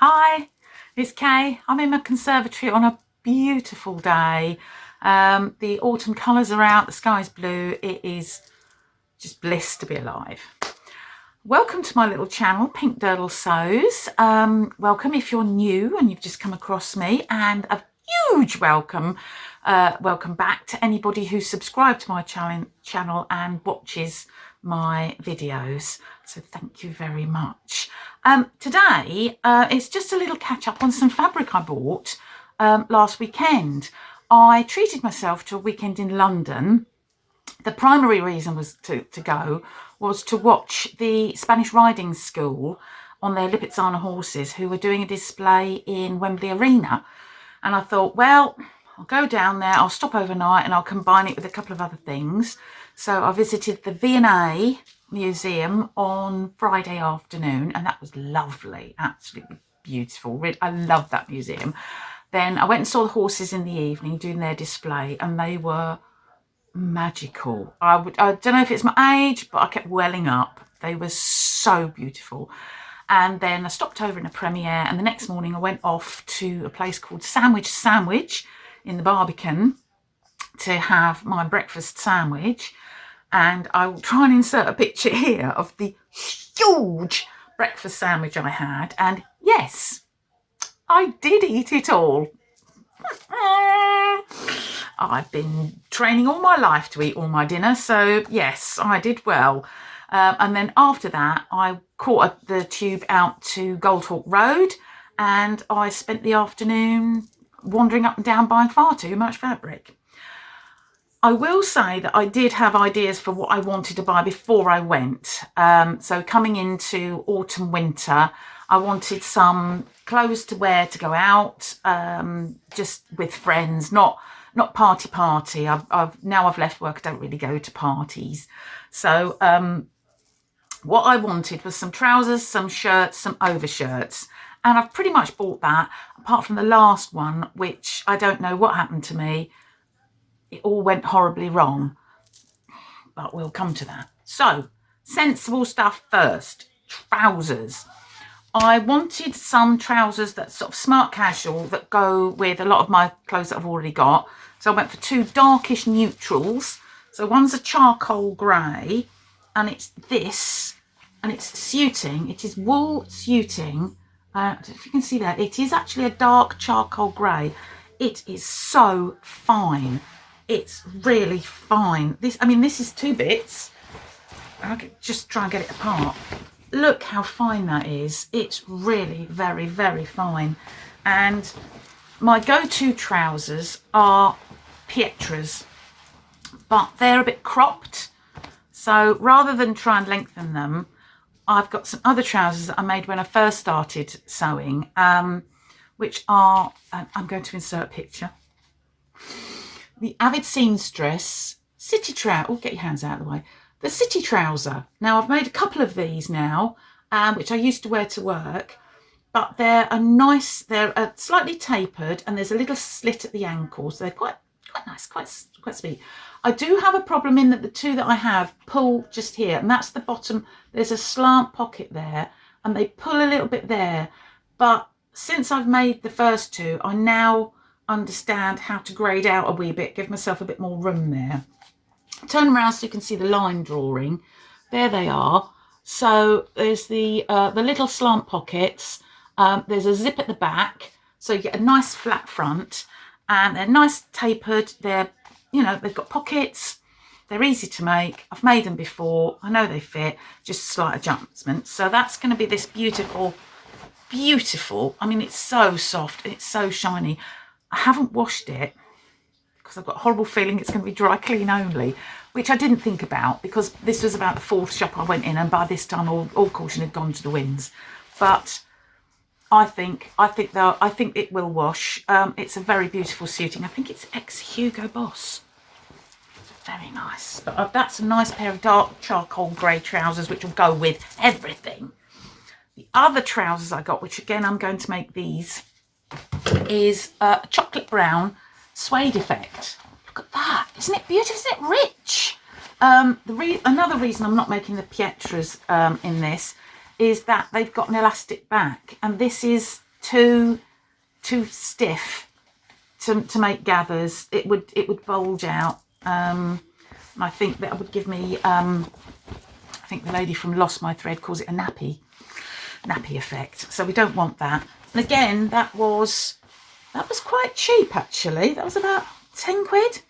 Hi, it's Kay. I'm in my conservatory on a beautiful day. The autumn colours are out, the sky's blue. It is just bliss to be alive. Welcome to my little channel, Pink Durdle Sews. Welcome if you're new and you've just come across me, and a huge welcome back to anybody who's subscribed to my channel and watches my videos. So thank you very much. Today it's just a little catch up on some fabric I bought last weekend. I treated myself to a weekend in London. The primary reason was to go was to watch the Spanish riding school on their Lipizzaner horses, who were doing a display in Wembley Arena. And I thought, well, I'll go down there, I'll stop overnight and I'll combine it with a couple of other things. So I visited the V&A Museum on Friday afternoon, and that was lovely, absolutely beautiful. I love that museum. Then I went and saw the horses in the evening doing their display, and they were magical. I don't know if it's my age, but I kept welling up. They were so beautiful. And then I stopped over in a premiere, and the next morning I went off to a place called Sandwich in the Barbican to have my breakfast sandwich. And I will try and insert a picture here of the huge breakfast sandwich I had. And yes, I did eat it all. I've been training all my life to eat all my dinner, so yes, I did well. And then after that, I caught the tube out to Goldhawk Road, and I spent the afternoon wandering up and down buying far too much fabric. I will say that I did have ideas for what I wanted to buy before I went. So coming into autumn, winter, I wanted some clothes to wear to go out, just with friends, not party. Now I've left work, I don't really go to parties. So what I wanted was some trousers, some shirts, some overshirts. And I've pretty much bought that, apart from the last one, which I don't know what happened to me. It all went horribly wrong, but we'll come to that. So, sensible stuff first. Trousers. I wanted some trousers that sort of smart casual that go with a lot of my clothes that I've already got. So I went for two darkish neutrals. So one's a charcoal grey, and it's this, and it's suiting. It is wool suiting. I don't know if you can see that. It is actually a dark charcoal grey. It is so fine. It's really fine. This is 2 bits. I'll just try and get it apart. Look how fine that is. It's really very, very fine. And my go-to trousers are Pietras, but they're a bit cropped. So rather than try and lengthen them, I've got some other trousers that I made when I first started sewing, which are, I'm going to insert a picture. The Avid Seamstress City Trouser. Oh, get your hands out of the way. The City Trouser. Now, I've made a couple of these now, which I used to wear to work, but they're slightly tapered, and there's a little slit at the ankle, so they're quite nice, quite sweet. I do have a problem in that the two that I have pull just here, and that's the bottom. There's a slant pocket there, and they pull a little bit there. But since I've made the first two, I now understand how to grade out a wee bit, give myself a bit more room there. Turn around so you can see the line drawing. There they are. So there's the little slant pockets. There's a zip at the back, so you get a nice flat front, and they're nice tapered. They're, they've got pockets. They're easy to make. I've made them before. I know they fit. Just slight adjustments. So that's going to be this beautiful. I mean, it's so soft and it's so shiny. I haven't washed it because I've got a horrible feeling it's going to be dry clean only, which I didn't think about because this was about the 4th shop I went in, and by this time all caution had gone to the winds. But I think it will wash. It's a very beautiful suiting. I think it's ex Hugo Boss. Very nice. But that's a nice pair of dark charcoal grey trousers, which will go with everything. The other trousers I got, which again I'm going to make these, is a chocolate brown suede effect. Look at that. Isn't it beautiful? Isn't it rich? Another reason I'm not making the Pietras in this is that they've got an elastic back, and this is too stiff to make gathers. It would bulge out. And I think that would give me, I think the lady from Lost My Thread calls it a nappy effect. So we don't want that. And again, that was quite cheap actually. That was about 10 quid.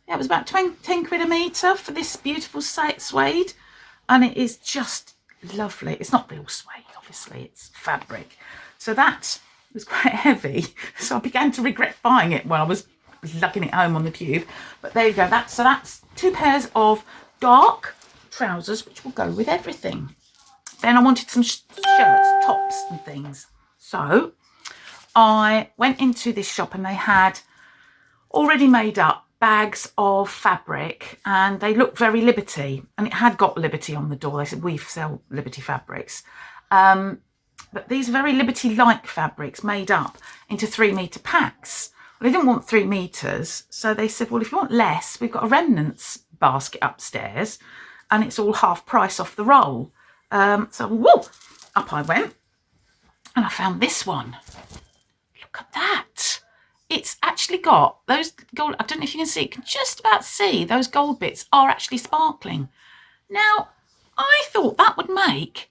Yeah, it was about 10 quid a metre for this beautiful suede. And it is just lovely. It's not real suede, obviously, it's fabric. So that was quite heavy. So I began to regret buying it when I was lugging it home on the tube. But there you go. So that's 2 pairs of dark trousers, which will go with everything. Then I wanted some shirts, tops and things. So I went into this shop and they had already made up bags of fabric and they looked very Liberty, and it had got Liberty on the door. They said, we sell Liberty fabrics. But these very Liberty-like fabrics made up into 3-metre packs. Well, they didn't want 3 metres, so they said, well, if you want less, we've got a remnants basket upstairs and it's all half price off the roll. So, whoa, up I went and I found this one. Look at that. It's actually got those gold, I don't know if you can see, you can just about see those gold bits are actually sparkling. Now, I thought that would make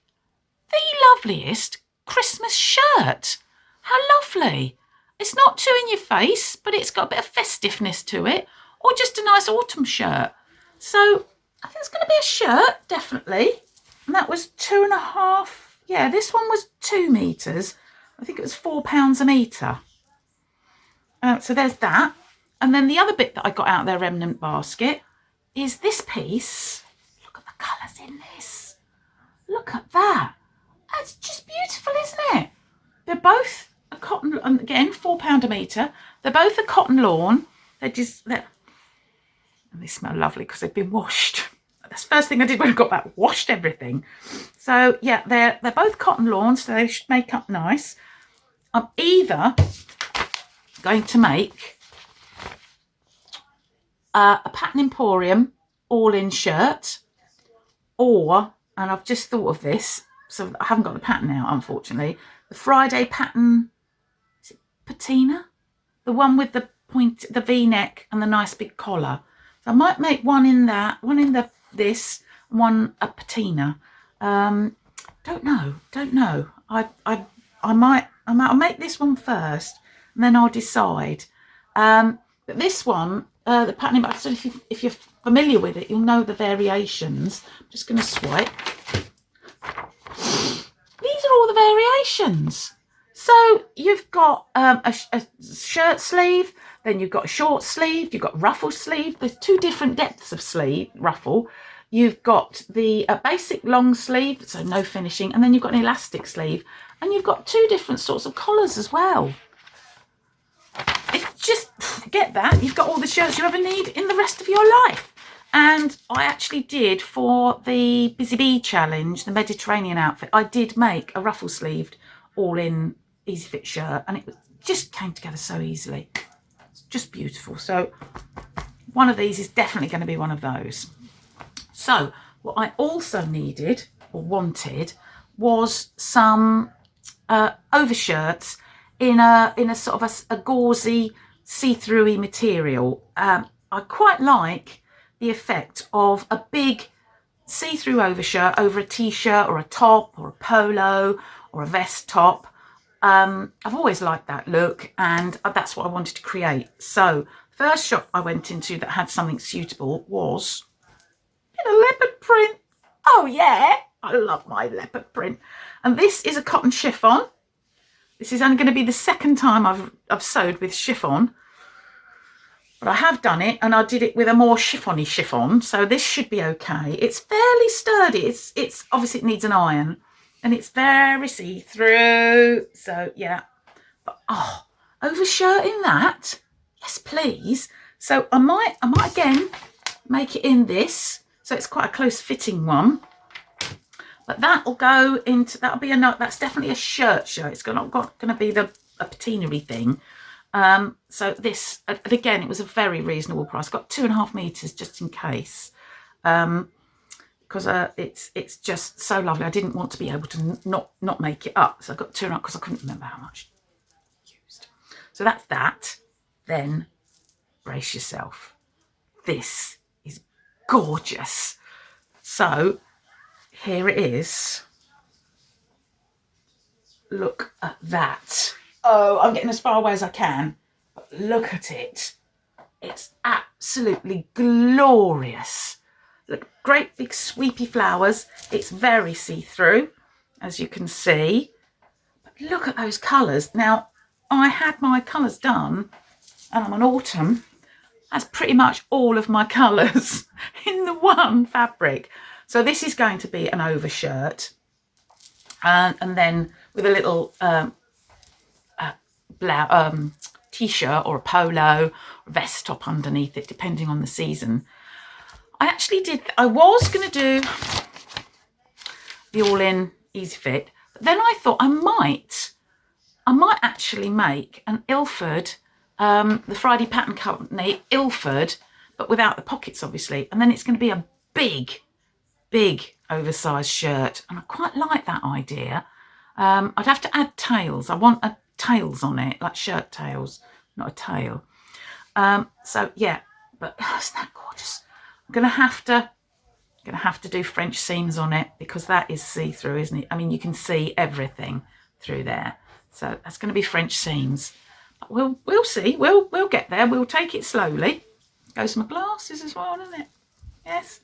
the loveliest Christmas shirt. How lovely. It's not too in your face, but it's got a bit of festiveness to it, or just a nice autumn shirt. So I think it's going to be a shirt, definitely. And that was 2.5. Yeah, this one was 2 metres. I think it was £4 a metre. So there's that. And then the other bit that I got out of their remnant basket is this piece. Look at the colours in this. Look at that. That's just beautiful, isn't it? They're both a cotton, and again, £4 a metre. They're both a cotton lawn. And they smell lovely because they've been washed. That's the first thing I did when I got back, washed everything. So yeah, they're both cotton lawns, so they should make up nice. I'm either going to make a Pattern Emporium all-in shirt, or, and I've just thought of this, so I haven't got the pattern out, unfortunately, the Friday pattern, is it Patina? The one with the point, the V-neck and the nice big collar. So I might make one in that, one in this, one a Patina. Don't know. I'll make this one first, and then I'll decide. But this one, the pattern, if you're familiar with it, you'll know the variations. I'm just going to swipe. These are all the variations. So you've got a shirt sleeve, then you've got a short sleeve, you've got ruffle sleeve. There's 2 different depths of sleeve, ruffle. You've got the basic long sleeve, so no finishing, and then you've got an elastic sleeve, and you've got 2 different sorts of collars as well. It's just, get that, you've got all the shirts you ever need in the rest of your life. And I actually did, for the Busy Bee challenge, the Mediterranean outfit, I did make a ruffle sleeved all-in easy fit shirt, and it just came together so easily. It's just beautiful. So one of these is definitely going to be one of those. So what I also needed or wanted was some overshirts in a sort of a gauzy see-through-y material. I quite like the effect of a big see-through overshirt over a t-shirt or a top or a polo or a vest top. I've always liked that look, and that's what I wanted to create. So first shop I went into that had something suitable was in a leopard print. Oh yeah, I love my leopard print. And this is a cotton chiffon. This is only going to be the second time I've sewed with chiffon, but I have done it, and I did it with a more chiffony chiffon, so this should be okay. It's fairly sturdy. It's obviously, it needs an iron, and it's very see-through. So yeah, but oh, overshirt in that, yes please. So I might again make it in this, so it's quite a close fitting one. But that'll go into, that's definitely a shirt. It's not going to be a patinery thing. So this, and again, it was a very reasonable price. Got 2.5 meters just in case, because it's just so lovely. I didn't want to be able to not make it up, so I got 2.5 because I couldn't remember how much So that's that. Then brace yourself. This is gorgeous. So here it is. Look at that. Oh, I'm getting as far away as I can. But look at it. It's absolutely glorious. Look, great big sweepy flowers. It's very see-through, as you can see. But look at those colours. Now, I had my colours done, and I'm an autumn. That's pretty much all of my colours in the one fabric. So this is going to be an overshirt. And then with a little t-shirt or a polo, or vest top underneath it, depending on the season. I was going to do the all-in easy fit, but then I thought I might actually make an Ilford, the Friday Pattern Company Ilford, but without the pockets, obviously. And then it's going to be a big oversized shirt, and I quite like that idea. I'd have to add tails. I want tails on it, like shirt tails, not a tail. So yeah, but isn't that gorgeous? I'm gonna have to do French seams on it, because that is see-through, isn't it? I mean, you can see everything through there. So that's going to be French seams. But we'll see. We'll get there. We'll take it slowly. Goes my glasses as well, doesn't it? Yes.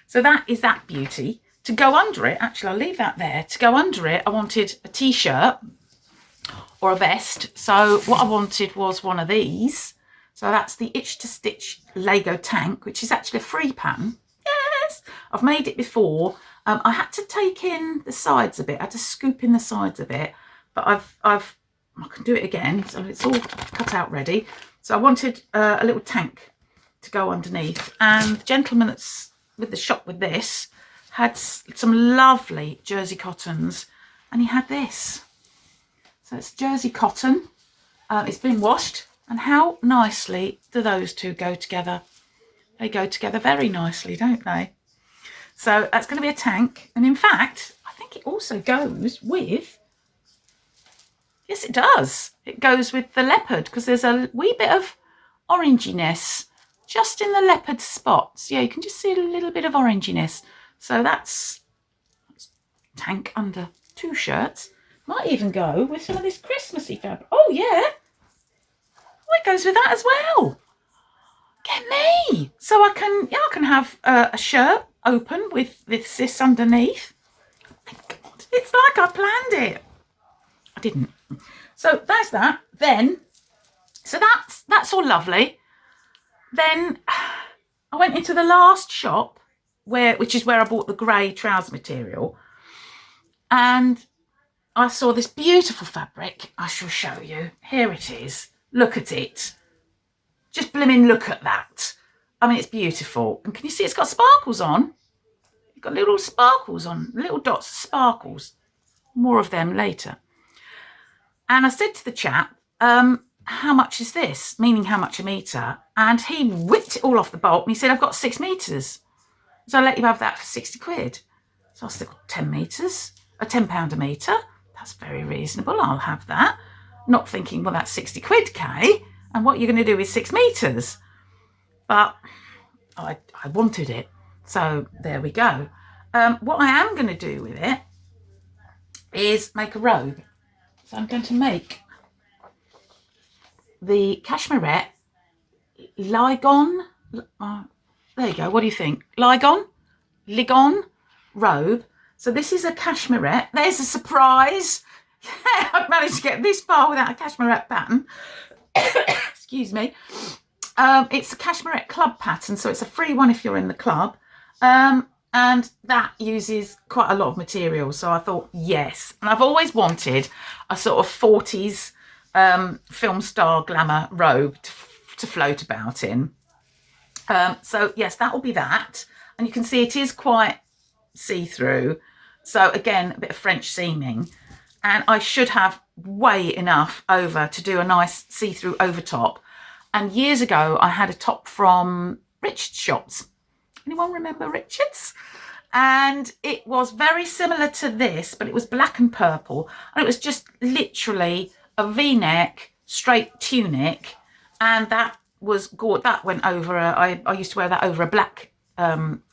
So that is that beauty. To go under it, actually, I'll leave that there. To go under it, I wanted a t-shirt or a vest. So what I wanted was one of these. So that's the Itch to Stitch Lego tank, which is actually a free pattern. Yes, I've made it before. I had to take in the sides a bit. I had to scoop in the sides a bit, but I can do it again. So it's all cut out ready. So I wanted a little tank to go underneath, and the gentleman that's with the shop with this had some lovely jersey cottons, and he had this. So it's jersey cotton. It's been washed, and how nicely do those two go together? They go together very nicely, don't they? So that's going to be a tank, and in fact, I think it also goes with, yes, it does. It goes with the leopard, because there's a wee bit of oranginess just in the leopard spots. Yeah, you can just see a little bit of oranginess. So that's tank under two shirts. Might even go with some of this Christmassy fabric. Oh, yeah. Oh, it goes with that as well. Get me. So I can have a shirt open with this underneath. It's like I planned it. I didn't. So that's that. Then, so that's all lovely. Then I went into the last shop, which is where I bought the grey trouser material, and I saw this beautiful fabric. I shall show you. Here it is. Look at it. Just blimmin' look at that. I mean, it's beautiful. And can you see it's got sparkles on? It's got little sparkles on, little dots of sparkles. More of them later. And I said to the chap, how much is this? Meaning how much a metre? And he whipped it all off the bolt, and he said, I've got 6 metres. So I'll let you have that for 60 quid. So I said, 10 metres, £10 a metre. That's very reasonable. I'll have that. Not thinking, well, that's 60 quid, Kay. And what you're going to do with 6 metres? But I wanted it. So there we go. What I am going to do with it is make a robe. So I'm going to make the Cashmerette Lygon. There you go. What do you think? Lygon robe. So this is a Cashmerette. There's a surprise. Yeah, I've managed to get this far without a Cashmerette pattern. Excuse me. It's a Cashmerette Club pattern, so it's a free one if you're in the club. And that uses quite a lot of material. So I thought, yes. And I've always wanted a sort of 40s film star glamour robe to float about in. So yes, that will be that. And you can see it is quite see-through. So again, a bit of French seaming. And I should have way enough over to do a nice see-through over top. And years ago, I had a top from Richard's shops. Anyone remember Richard's? And it was very similar to this, but it was black and purple. And it was just literally a V-neck, straight tunic, and that was gorgeous. That went over I used to wear that over a black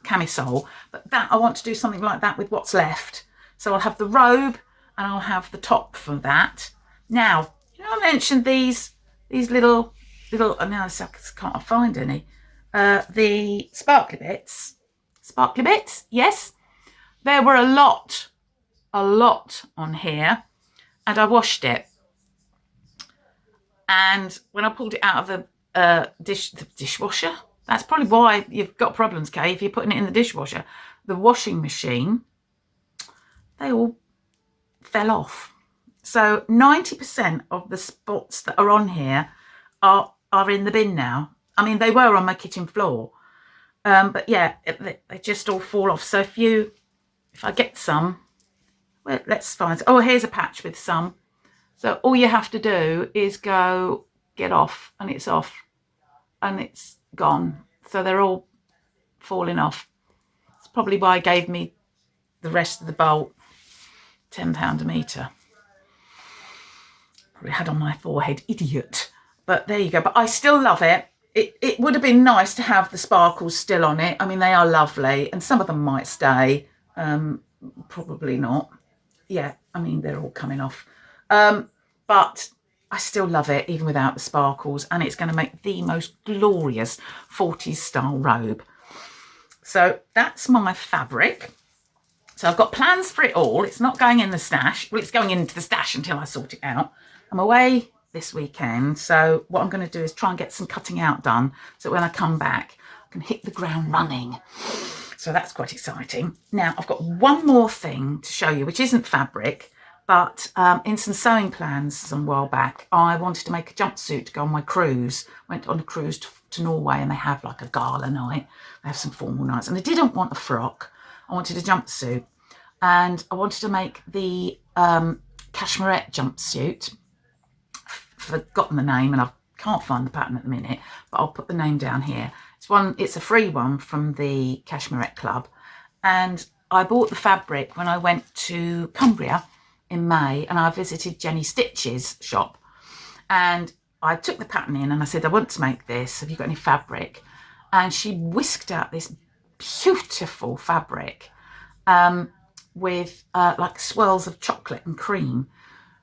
camisole, but that I want to do something like that with what's left. So I'll have the robe and I'll have the top for that. Now, you know, I mentioned these little now I can't find any. The sparkly bits, yes. There were a lot on here, and I washed it. And when I pulled it out of the dishwasher, that's probably why you've got problems, Kay, if you're putting it in the dishwasher. The washing machine, they all fell off. So 90% of the spots that are on here are in the bin now. I mean, they were on my kitchen floor. But yeah, they just all fall off. So if I get some, well, let's find, oh, here's a patch with some. So all you have to do is go get off, and it's off and it's gone. So they're all falling off. It's probably why I gave me the rest of the bolt, £10 a metre. Probably had on my forehead, idiot. But there you go. But I still love it. It would have been nice to have the sparkles still on it. I mean, they are lovely, and some of them might stay. Probably not. Yeah, I mean, they're all coming off. But I still love it, even without the sparkles, and it's going to make the most glorious 40s style robe. So that's my fabric. So I've got plans for it all. It's not going in the stash. Well, it's going into the stash until I sort it out. I'm away this weekend, so what I'm going to do is try and get some cutting out done, so when I come back I can hit the ground running. So that's quite exciting. Now I've got one more thing to show you, which isn't fabric, but in some sewing plans some while back, I wanted to make a jumpsuit to go on my cruise. Went on a cruise to Norway, and they have like a gala night, they have some formal nights, and I didn't want a frock, I wanted a jumpsuit, and I wanted to make the Cashmerette jumpsuit. Forgotten the name, and I can't find the pattern at the minute, but I'll put the name down here. It's a free one from the Cashmerette Club, and I bought the fabric when I went to Cumbria in May, and I visited Jenny Stitch's shop, and I took the pattern in and I said, I want to make this, have you got any fabric? And she whisked out this beautiful fabric with like swirls of chocolate and cream.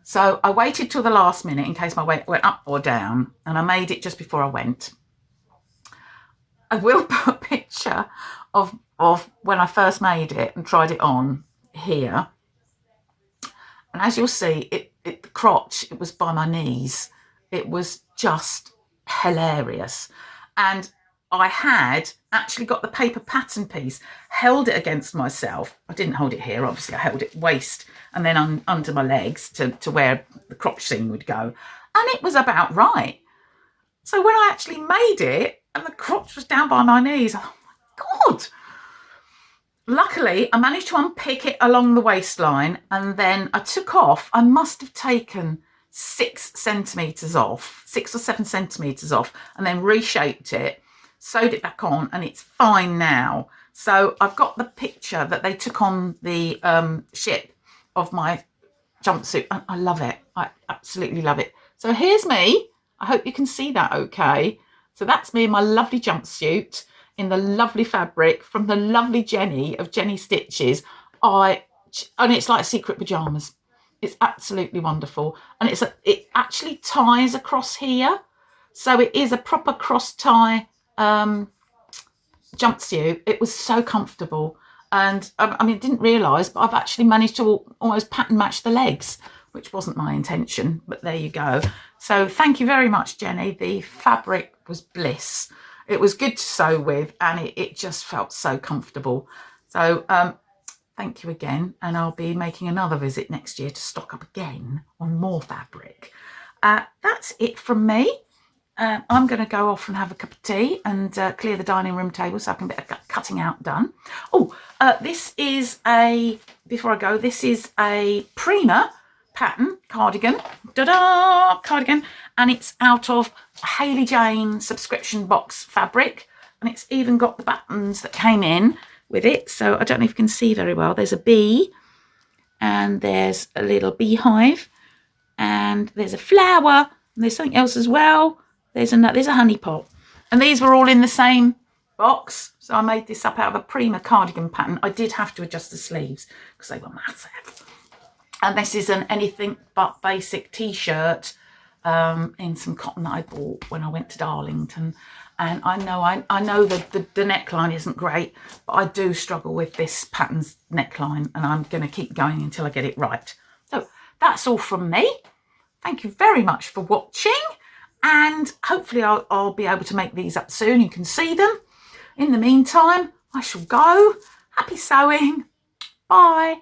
So I waited till the last minute in case my weight went up or down, and I made it just before I went. I will put a picture of when I first made it and tried it on here. And as you'll see, the crotch, it was by my knees. It was just hilarious. And I had actually got the paper pattern piece, held it against myself. I didn't hold it here, obviously. I held it waist and then under my legs to where the crotch seam would go. And it was about right. So when I actually made it and the crotch was down by my knees, oh my God. Luckily, I managed to unpick it along the waistline, and then I took off. I must have taken 6 centimetres off, 6 or 7 centimetres off, and then reshaped it, sewed it back on, and it's fine now. So I've got the picture that they took on the ship of my jumpsuit, and I love it. I absolutely love it. So here's me. I hope you can see that okay. So that's me in my lovely jumpsuit in the lovely fabric from the lovely Jenny of Jenny Stitches. And it's like secret pyjamas. It's absolutely wonderful. And it actually ties across here. So it is a proper cross tie jumpsuit. It was so comfortable. And I mean, I didn't realise, but I've actually managed to almost pattern match the legs, which wasn't my intention, but there you go. So thank you very much, Jenny. The fabric was bliss. It was good to sew with, and it just felt so comfortable. So thank you again, and I'll be making another visit next year to stock up again on more fabric. That's it from me. I'm going to go off and have a cup of tea and clear the dining room table so I can get a cutting out done. Oh, this is before I go, this is a Prima Pattern cardigan. Ta-da! Cardigan. And it's out of Hayley Jane subscription box fabric. And it's even got the buttons that came in with it. So I don't know if you can see very well. There's a bee, and there's a little beehive, and there's a flower, And there's something else as well. There's a honey pot. And these were all in the same box. So I made this up out of a Prima cardigan pattern. I did have to adjust the sleeves because they were massive. And this is an anything but basic t-shirt in some cotton that I bought when I went to Darlington. And I know that the neckline isn't great, but I do struggle with this pattern's neckline, and I'm going to keep going until I get it right. So that's all from me. Thank you very much for watching, and hopefully I'll be able to make these up soon. You can see them. In the meantime, I shall go. Happy sewing. Bye.